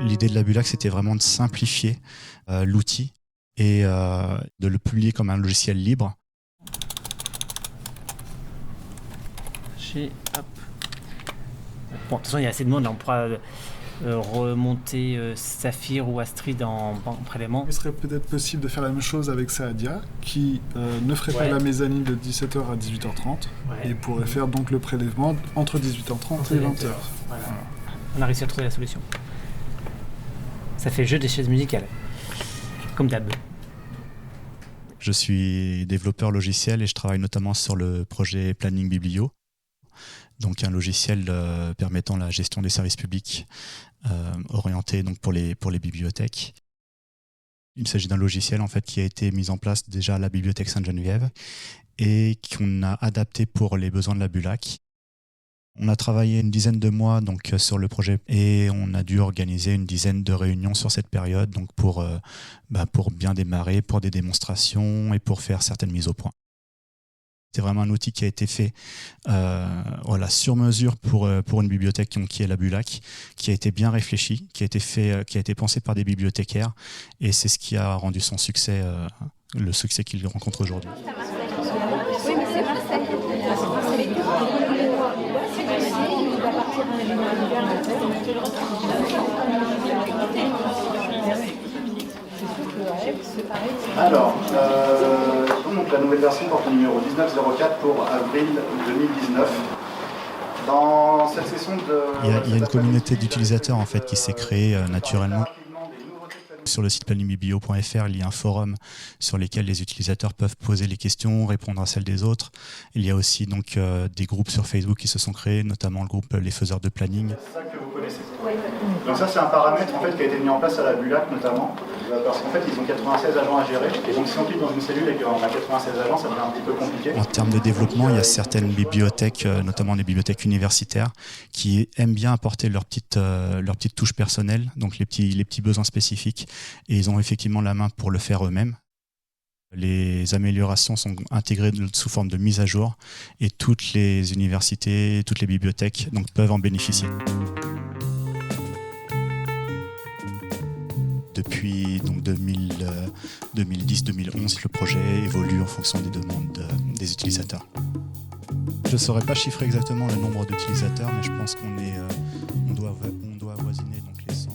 L'idée de la Bulac, c'était vraiment de simplifier l'outil et de le publier comme un logiciel libre. Hop. Bon, de toute façon, il y a assez de monde, là, on pourra remonter Saphir ou Astrid en prélèvement. Il serait peut-être possible de faire la même chose avec Saadia, qui ne ferait pas la mezzanine de 17h à 18h30 et pourrait faire donc le prélèvement entre 18h30 et 20h. Voilà. On a réussi à trouver la solution. Ça fait jeu des chaises musicales, comme d'hab. Je suis développeur logiciel et je travaille notamment sur le projet Planning Biblio, donc un logiciel permettant la gestion des services publics orienté donc pour les bibliothèques. Il s'agit d'un logiciel en fait qui a été mis en place déjà à la bibliothèque Sainte-Geneviève et qu'on a adapté pour les besoins de la Bulac. On a travaillé une dizaine de mois donc, sur le projet et on a dû organiser une dizaine de réunions sur cette période donc pour bien démarrer, pour des démonstrations et pour faire certaines mises au point. C'est vraiment un outil qui a été fait sur mesure pour une bibliothèque qui est la Bulac, qui a été bien réfléchi, qui a été pensé par des bibliothécaires et c'est ce qui a rendu son succès, le succès qu'il rencontre aujourd'hui. Oui, mais c'est Marseille. Alors, donc la nouvelle version porte le numéro 1904 pour avril 2019. Dans cette session il y a une communauté d'utilisateurs en fait qui s'est créée naturellement. Sur le site planningbiblio.fr, il y a un forum sur lequel les utilisateurs peuvent poser les questions, répondre à celles des autres. Il y a aussi donc des groupes sur Facebook qui se sont créés, notamment le groupe Les Faiseurs de Planning. C'est ça que vous connaissez. Donc ça, c'est un paramètre en fait, qui a été mis en place à la Bulac notamment, parce qu'en fait, ils ont 96 agents à gérer. Et donc si on clique dans une cellule et qu'on a 96 agents, ça devient un petit peu compliqué. En termes de développement, il y a certaines bibliothèques, notamment des bibliothèques universitaires, qui aiment bien apporter leur petite touche personnelle, donc les petits besoins spécifiques. Et ils ont effectivement la main pour le faire eux-mêmes. Les améliorations sont intégrées sous forme de mise à jour et toutes les universités, toutes les bibliothèques donc, peuvent en bénéficier. Depuis 2010-2011, le projet évolue en fonction des demandes des utilisateurs. Je ne saurais pas chiffrer exactement le nombre d'utilisateurs, mais je pense qu'on doit avoisiner donc les 100.